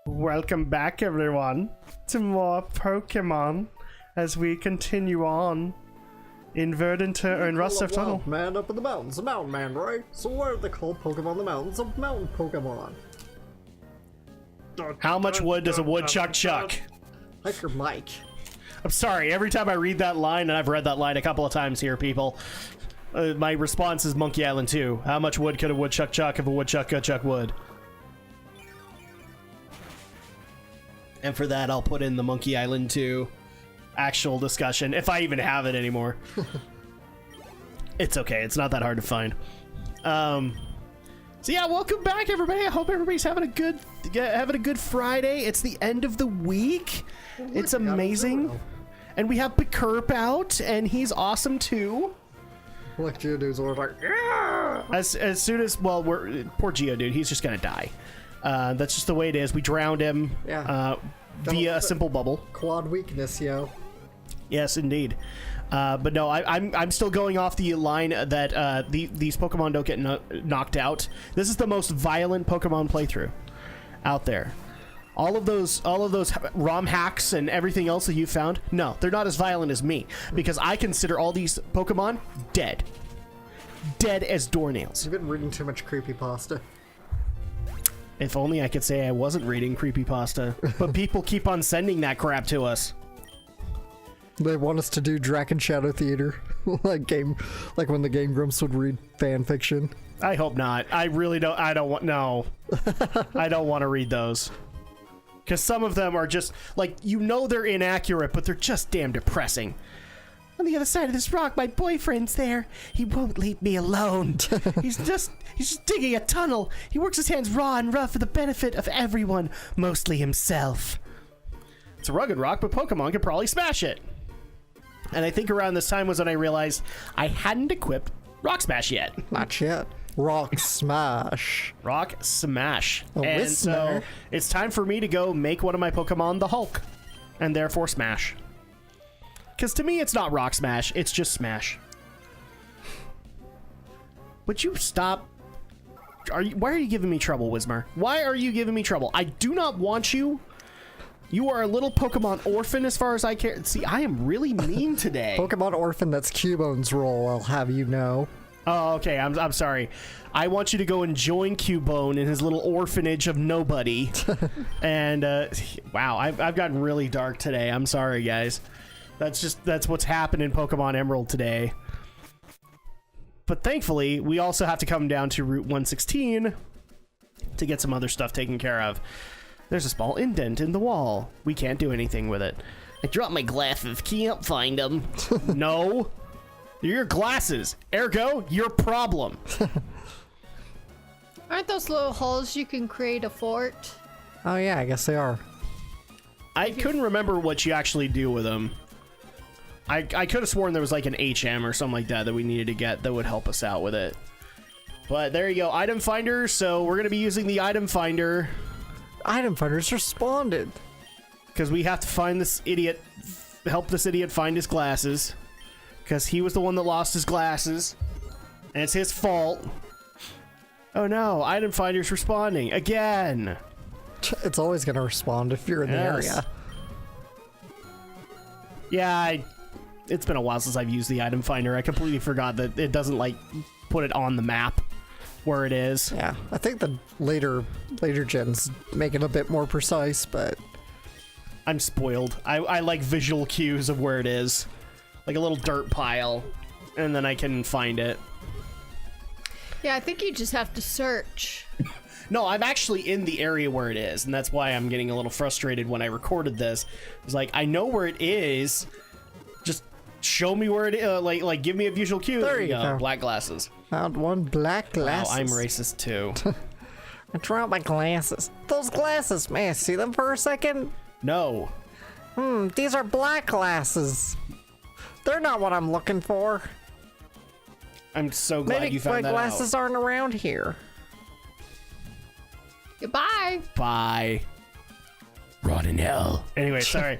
Welcome back, everyone, to more Pokemon as we continue on in Verdant or in Rustsurf Tunnel. Man up in the mountains, a mountain man, right? So why are they called Pokemon the mountains of mountain Pokemon? How much wood does a woodchuck chuck? Like your mic. I'm sorry, every time I read that line, and I've read that line a couple of times here, people, my response is Monkey Island 2. How much wood could a woodchuck chuck if a woodchuck could chuck wood? And for that, I'll put in the Monkey Island 2 actual discussion, if I even have it anymore. It's okay, it's not that hard to find. So yeah, welcome back, everybody. I hope everybody's having a good Friday. It's the end of the week. It's amazing. And we have Pikurp out, and he's awesome too. Like Geodude's always like, yeah! As soon as, well, poor Geodude, he's just gonna die. That's just the way it is. We drowned him via a simple bubble. Quad weakness, yo. Yes, indeed. But no, I'm still going off the line that these Pokemon don't get knocked out. This is the most violent Pokemon playthrough out there. All of those ROM hacks and everything else that you found, no, they're not as violent as me, because I consider all these Pokemon dead. Dead as doornails. You've been reading too much creepypasta. If only I could say I wasn't reading creepypasta. But people keep on sending that crap to us. They want us to do Drak and Shadow Theater, like when the Game Grumps would read fan fiction. I hope not. I really don't. I don't want. No, I don't want to read those, because some of them are just like, you know, they're inaccurate, but they're just damn depressing. On the other side of this rock, my boyfriend's there. He won't leave me alone. He's just digging a tunnel. He works his hands raw and rough for the benefit of everyone, mostly himself. It's a rugged rock, but Pokemon could probably smash it. And I think around this time was when I realized I hadn't equipped Rock Smash yet. Not yet. Rock Smash. Rock Smash. A and listener. so it's time for me to go make one of my Pokemon the Hulk, and therefore Smash. Because to me, it's not Rock Smash, it's just Smash. Would you stop? Why are you giving me trouble, Whismer? Why are you giving me trouble? I do not want you. You are a little Pokemon orphan as far as I care. See, I am really mean today. Pokemon orphan, that's Cubone's role, I'll have you know. Oh, okay, I'm sorry. I want you to go and join Cubone in his little orphanage of nobody. And, wow, I've gotten really dark today. I'm sorry, guys. That's what's happened in Pokemon Emerald today. But thankfully, we also have to come down to Route 116 to get some other stuff taken care of. There's a small indent in the wall. We can't do anything with it. I dropped my glasses. Can't find them. No. They're your glasses. Ergo, your problem. Aren't those little holes you can create a fort? Oh yeah, I guess they are. I couldn't remember what you actually do with them. I could have sworn there was like an HM or something like that we needed to get that would help us out with it. But there you go. Item finder. So we're going to be using the item finder. Item finders responded. Because we have to find this idiot, help this idiot find his glasses. Because he was the one that lost his glasses. And it's his fault. Oh no, item finder's responding again. It's always going to respond if you're in the area. Yeah, it's been a while since I've used the item finder. I completely forgot that it doesn't like put it on the map where it is. Yeah, I think the later gens make it a bit more precise, but I'm spoiled. I like visual cues of where it is, like a little dirt pile, and then I can find it. Yeah, I think you just have to search. No, I'm actually in the area where it is, and that's why I'm getting a little frustrated when I recorded this. It's like, I know where it is, just show me where it is, like give me a visual cue. There you go. Black glasses. Found one black glasses. Wow, I'm racist too. I dropped my glasses. Those glasses, may I see them for a second? No. These are black glasses. They're not what I'm looking for. I'm so glad you found that out. Maybe my glasses aren't around here. Goodbye. Bye. Rot in hell. Anyway, sorry.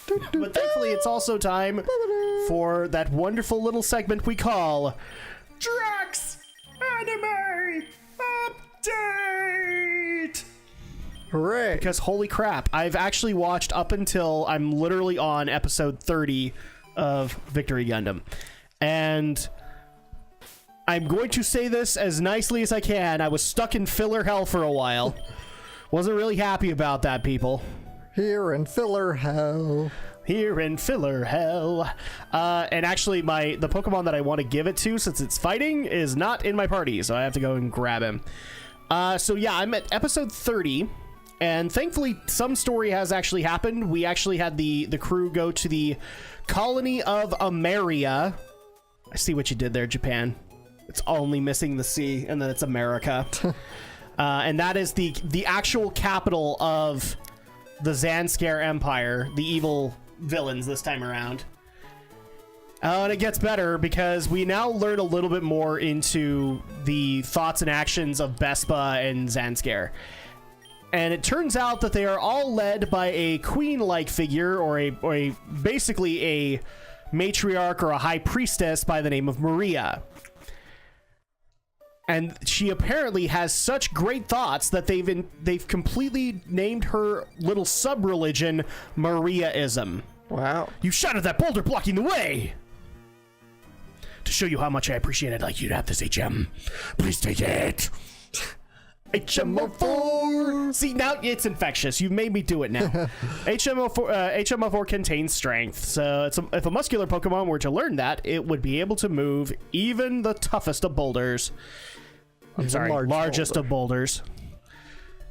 But thankfully, it's also time for that wonderful little segment we call Drak's Anime Update! Hooray. Because holy crap, I've actually watched up until I'm literally on episode 30 of Victory Gundam. And I'm going to say this as nicely as I can. I was stuck in filler hell for a while. Wasn't really happy about that, people. Here in filler hell. Here in filler hell. And actually, the Pokemon that I want to give it to, since it's fighting, is not in my party, so I have to go and grab him. So yeah, I'm at episode 30, and thankfully some story has actually happened. We actually had the crew go to the colony of Ameria. I see what you did there, Japan. It's only missing the C, and then it's America. And that is the actual capital of the Zanskar Empire, the evil villains this time around. And it gets better because we now learn a little bit more into the thoughts and actions of Bespa and Zanskar. And it turns out that they are all led by a queen-like figure, or a basically a matriarch or a high priestess by the name of Maria. And she apparently has such great thoughts that they've completely named her little sub-religion Mariaism. Wow. You shot at that boulder blocking the way! To show you how much I appreciate it, I'd like you to have this HM. Please take it. HMO4. See, now it's infectious. You've made me do it now. HMO4 contains strength. So if a muscular Pokemon were to learn that, it would be able to move even the toughest of boulders. I'm sorry, largest of boulders.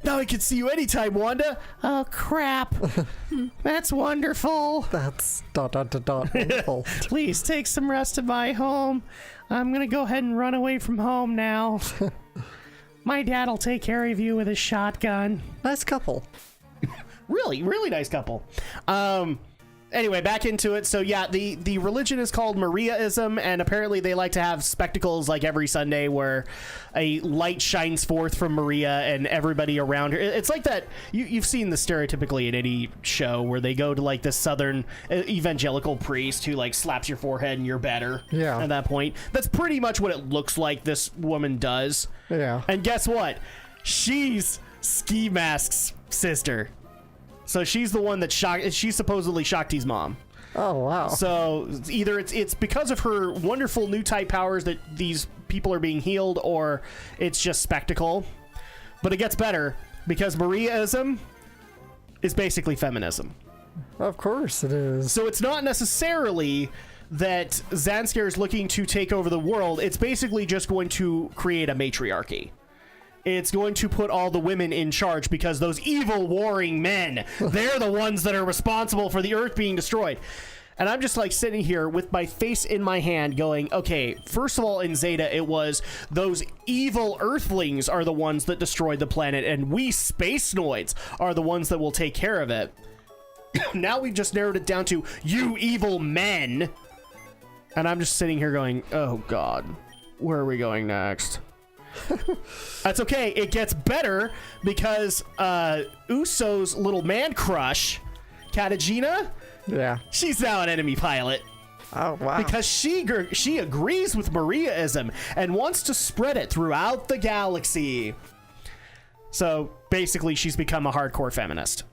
Now I can see you anytime, Wanda. Oh, crap. That's wonderful. That's ... wonderful. Please take some rest at my home. I'm going to go ahead and run away from home now. My dad will take care of you with his shotgun. Nice couple. Really, really nice couple. Anyway, back into it. So yeah, the religion is called Mariaism, and apparently they like to have spectacles like every Sunday where a light shines forth from Maria and everybody around her. It's like that. You've seen this stereotypically in any show where they go to like this southern evangelical priest who like slaps your forehead and you're better. Yeah. At that point, that's pretty much what it looks like this woman does. Yeah. And guess what? She's Ski Mask's sister. So she's the one that she's supposedly Shakti's mom. Oh, wow. So either it's because of her wonderful new type powers that these people are being healed, or it's just spectacle. But it gets better because Mariaism is basically feminism. Of course it is. So it's not necessarily that Zanskar is looking to take over the world. It's basically just going to create a matriarchy. It's going to put all the women in charge because those evil warring men, they're the ones that are responsible for the earth being destroyed. And I'm just like sitting here with my face in my hand going, okay, first of all, in Zeta, it was those evil earthlings are the ones that destroyed the planet, and we space noids are the ones that will take care of it. Now we've just narrowed it down to you evil men. And I'm just sitting here going, oh God, where are we going next? That's okay. It gets better because Uso's little man crush, Katagina, yeah, she's now an enemy pilot. Oh, wow. Because she agrees with Mariaism and wants to spread it throughout the galaxy. So basically, she's become a hardcore feminist.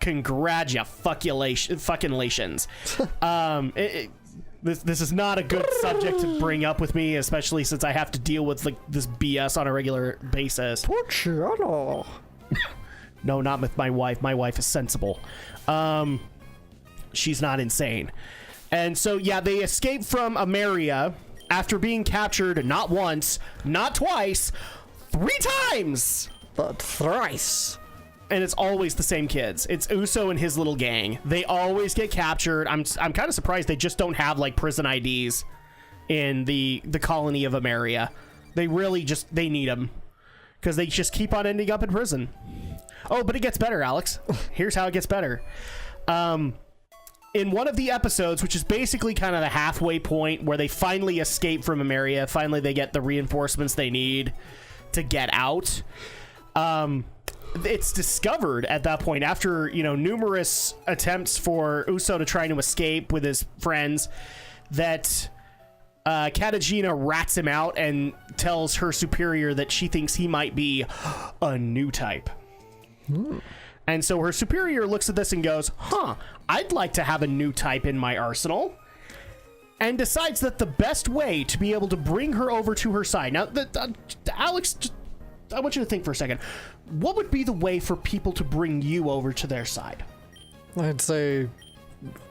Congratulations. This is not a good subject to bring up with me, especially since I have to deal with like this BS on a regular basis. Porciano. No, not with my wife. My wife is sensible. She's not insane. And so, yeah, they escape from Ameria after being captured not once, not twice, 3 times. But thrice. And it's always the same kids. It's Uso and his little gang. They always get captured. I'm kind of surprised they just don't have like prison IDs in the colony of Ameria. They really just, they need them because they just keep on ending up in prison. Oh, but it gets better, Alex. Here's how it gets better. In one of the episodes, which is basically kind of the halfway point where they finally escape from Ameria, finally they get the reinforcements they need to get out. It's discovered at that point, after numerous attempts for Uso to try to escape with his friends, that Katagina rats him out and tells her superior that she thinks he might be a new type. And so her superior looks at this and goes, I'd like to have a new type in my arsenal. And decides that the best way to be able to bring her over to her side. Now, Alex, I want you to think for a second. What would be the way for people to bring you over to their side? I'd say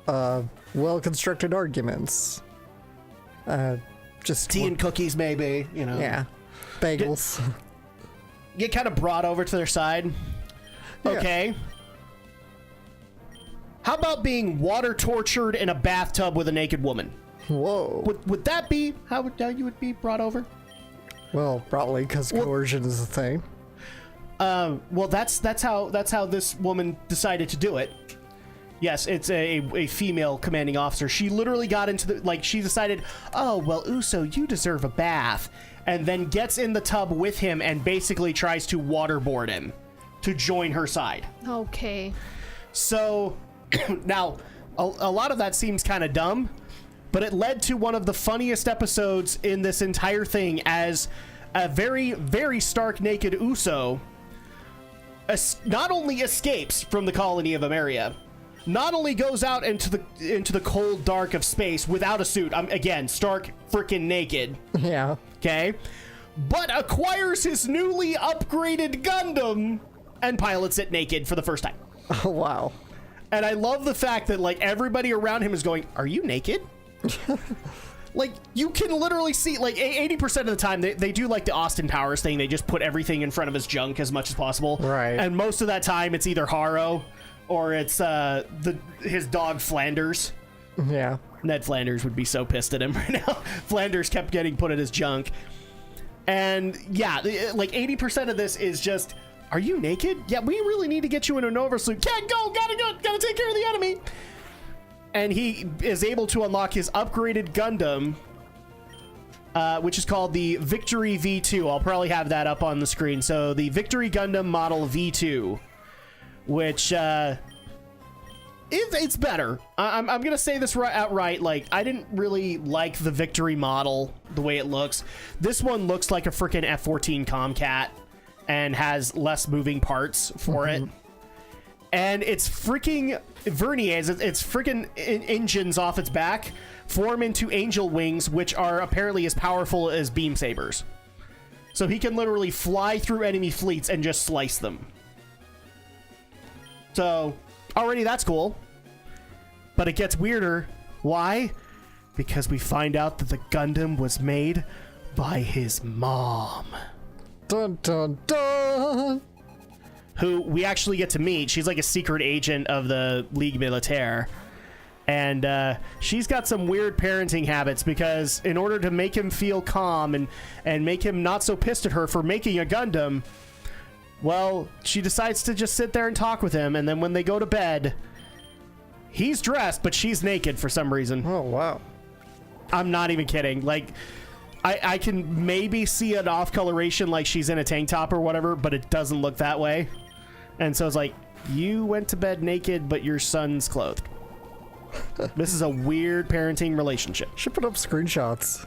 well-constructed arguments. Just Tea and cookies, maybe, you know. Yeah. Bagels. Get kind of brought over to their side. Yeah. Okay. How about being water tortured in a bathtub with a naked woman? Whoa. Would that be how you would be brought over? Well, probably because coercion is a thing. Well, that's how this woman decided to do it. Yes, it's a female commanding officer. She literally got into the, she decided, oh, well, Uso, you deserve a bath. And then gets in the tub with him and basically tries to waterboard him to join her side. Okay. So, now, a lot of that seems kind of dumb, but it led to one of the funniest episodes in this entire thing as a very, very stark naked Uso not only escapes from the colony of Ameria, not only goes out into the cold dark of space without a suit, again, stark freaking naked. Yeah. Okay? But acquires his newly upgraded Gundam and pilots it naked for the first time. Oh, wow. And I love the fact that, everybody around him is going, are you naked? You can literally see, 80% of the time, they do, the Austin Powers thing. They just put everything in front of his junk as much as possible. Right. And most of that time, it's either Haro or it's his dog Flanders. Yeah. Ned Flanders would be so pissed at him right now. Flanders kept getting put in his junk. And, yeah, 80% of this is just... Are you naked? Yeah, we really need to get you in an oversuit. Can't go, gotta take care of the enemy. And he is able to unlock his upgraded Gundam, which is called the Victory V2. I'll probably have that up on the screen. So the Victory Gundam Model V2, which it's better. I'm gonna say this outright. I didn't really like the Victory model the way it looks. This one looks like a freaking F-14 Tomcat and has less moving parts for it. And it's freaking verniers. It's freaking engines off its back form into angel wings, which are apparently as powerful as beam sabers. So he can literally fly through enemy fleets and just slice them. So already that's cool. But it gets weirder. Why? Because we find out that the Gundam was made by his mom. Dun, dun, dun. Who we actually get to meet. She's like a secret agent of the Ligue Militaire. And she's got some weird parenting habits because in order to make him feel calm and make him not so pissed at her for making a Gundam, well, she decides to just sit there and talk with him. And then when they go to bed, he's dressed, but she's naked for some reason. Oh, wow. I'm not even kidding. I can maybe see an off coloration like she's in a tank top or whatever, but it doesn't look that way. And so it's like, you went to bed naked, but your son's clothed. This is a weird parenting relationship. Should put up screenshots.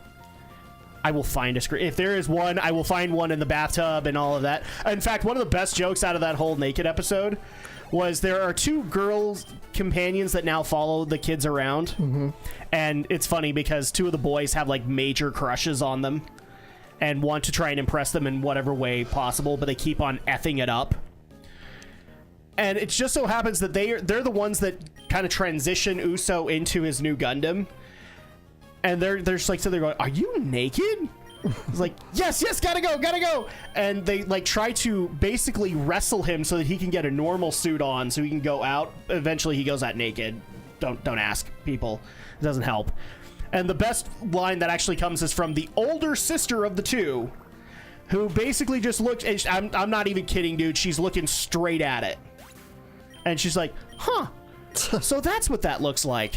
I will find a screen. If there is one, I will find one in the bathtub and all of that. In fact, one of the best jokes out of that whole naked episode was there are two girls companions that now follow the kids around. And it's funny because two of the boys have major crushes on them and want to try and impress them in whatever way possible, but they keep on effing it up. And it just so happens that they're the ones that kind of transition Uso into his new Gundam. And they're just so they're going, are you naked? It's like, yes, gotta go. And they try to basically wrestle him so that he can get a normal suit on so he can go out. Eventually he goes out naked. Don't ask people. It doesn't help. And the best line that actually comes is from the older sister of the two, who basically just looked, and I'm not even kidding, dude. She's looking straight at it. And she's like, huh, so that's what that looks like.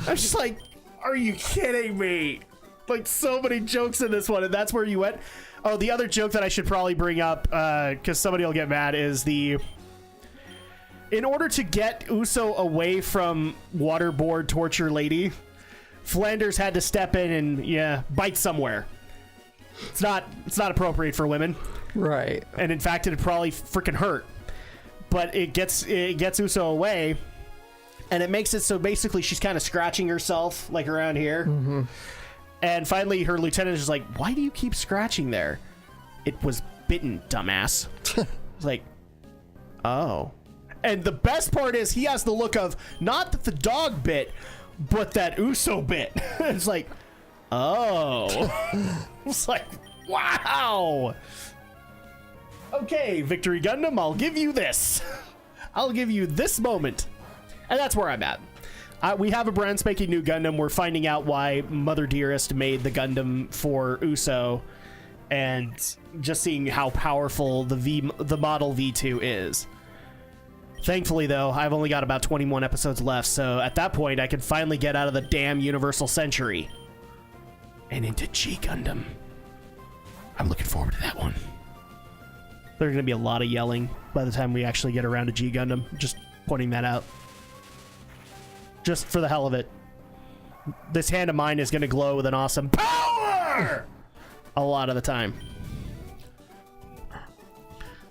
I'm just like, are you kidding me? So many jokes in this one, and that's where you went. Oh, the other joke that I should probably bring up, because somebody will get mad, is in order to get Uso away from waterboard torture lady, Flanders had to step in and, bite somewhere. It's not appropriate for women. Right. And in fact, it'd probably freaking hurt. but it gets Uso away, and it makes it so basically she's kind of scratching herself like around here. Mm-hmm. And finally, her lieutenant is like, "Why do you keep scratching there?" "It was bitten, dumbass." It's like, oh. And the best part is he has the look of not that the dog bit, but that Uso bit. It's like, oh. It's like, wow. Okay, Victory Gundam, I'll give you this. I'll give you this moment. And that's where I'm at. We have a brand spanking new Gundam. We're finding out why Mother Dearest made the Gundam for Uso, and just seeing how powerful the model V2 is. Thankfully, though, I've only got about 21 episodes left, so at that point, I can finally get out of the damn Universal Century and into G Gundam. I'm looking forward to that one. There's going to be a lot of yelling by the time we actually get around to G Gundam. Just pointing that out. Just for the hell of it. This hand of mine is going to glow with an awesome power! A lot of the time.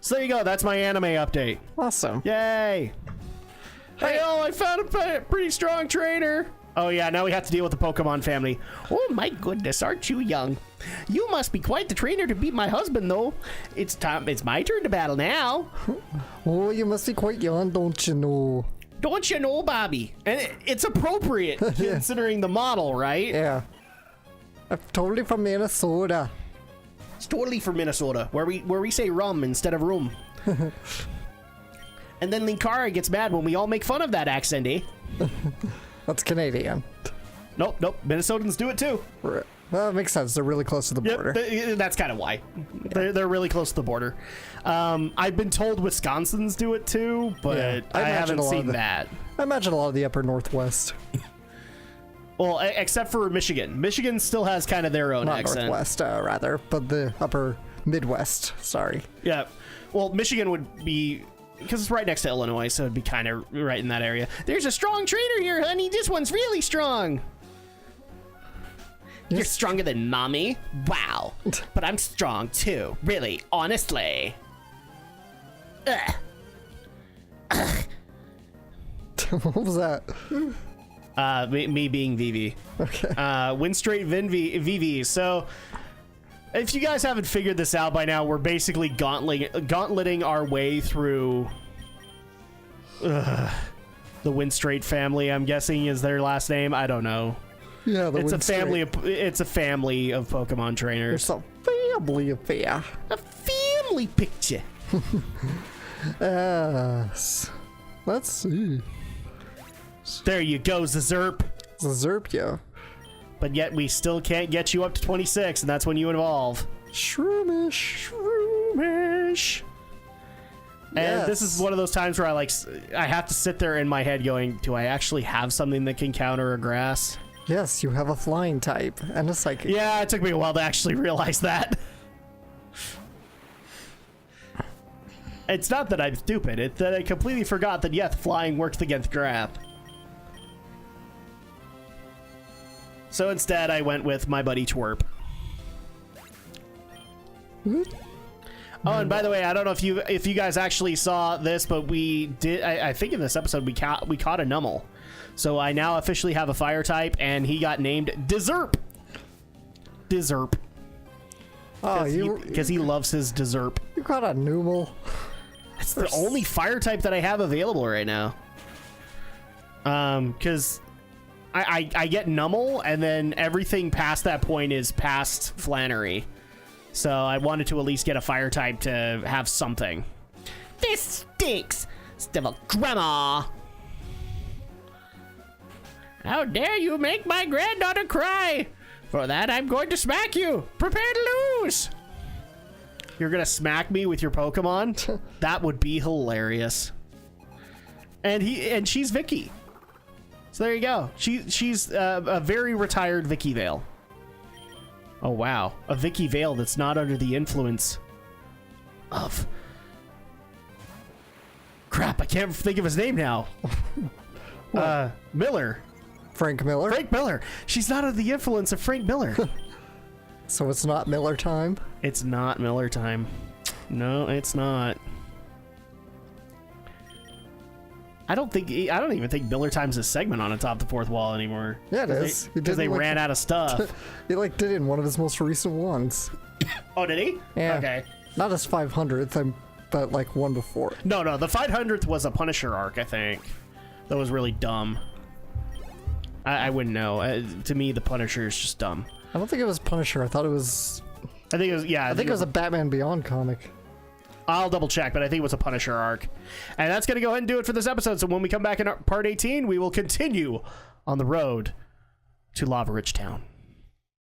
So there you go. That's my anime update. Awesome. Yay! Hey, I found a pretty strong trainer. Oh yeah, now we have to deal with the Pokemon family. Oh my goodness, aren't you young? You must be quite the trainer to beat my husband, though. It's my turn to battle now. Oh, you must be quite young, don't you know? Don't you know, Bobby? And it's appropriate considering the model, right? Yeah. I'm totally from Minnesota. It's totally from Minnesota, where we say rum instead of room. And then Linkara gets mad when we all make fun of that accent, eh? That's Canadian. Nope. Minnesotans do it too. Well, it makes sense. They're really close to the border. That's kind of why. They're really close to the border. I've been told Wisconsins do it too, but Yeah, I haven't seen that. I imagine a lot of the upper Northwest. Well, except for Michigan. Michigan still has kind of their own Not accent. Northwest, rather, but the upper Midwest. Sorry. Yeah. Well, Michigan would be, because it's right next to Illinois, so it'd be kind of right in that area. There's a strong trainer here, honey. This one's really strong. Yes. You're stronger than mommy? Wow. But I'm strong too. Really, honestly. Ugh. What was that? Me being Vivi. Okay. Win straight Vivi. So, if you guys haven't figured this out by now, we're basically gauntleting our way through the Win Straight family. I'm guessing is their last name. I don't know. Yeah, It's a family. It's a family of Pokemon trainers. It's a family affair. A family picture. Yes. Let's see. There you go, Zerp. Zerpia. But yet we still can't get you up to 26, and that's when you evolve. Shroomish. Shroomish. And this is one of those times where I have to sit there in my head going, do I actually have something that can counter a grass? Yes, you have a flying type and a psychic. Yeah, it took me a while to actually realize that. It's not that I'm stupid, it's that I completely forgot that, yes, flying works against grass. So instead, I went with my buddy Twerp. Oh, and by the way, I don't know if you guys actually saw this, but we did. I think in this episode we caught a Numel, so I now officially have a fire type, and he got named Dezerp. Dezerp. Oh, because he loves his Dezerp. You got a Numel. It's the only fire type that I have available right now. Because I get Numel, and then everything past that point is past Flannery. So I wanted to at least get a fire type to have something. This stinks! Still grandma! How dare you make my granddaughter cry! For that, I'm going to smack you! Prepare to lose! You're gonna smack me with your Pokemon? That would be hilarious. And she's Vicky. So there you go. She's a very retired Vicky Vale. Oh wow, a Vicky Vale that's not under the influence of... Crap, I can't think of his name now. Miller. Frank Miller. Frank Miller. She's not under the influence of Frank Miller. So it's not Miller time? It's not Miller time. No, it's not. I don't even think Miller Time's a segment on Atop the Fourth Wall anymore. Yeah, it is. Because they ran out of stuff. He like did it in one of his most recent ones. Oh, did he? Yeah. Okay. Not his 500th, but like one before. No, the 500th was a Punisher arc, I think. That was really dumb. I wouldn't know. To me, the Punisher is just dumb. I don't think it was Punisher. I thought it was. I think it was. Yeah, I think it was a Batman Beyond comic. I'll double check, but I think it was a Punisher arc. And that's going to go ahead and do it for this episode. So when we come back in part 18, we will continue on the road to Lava Rich Town.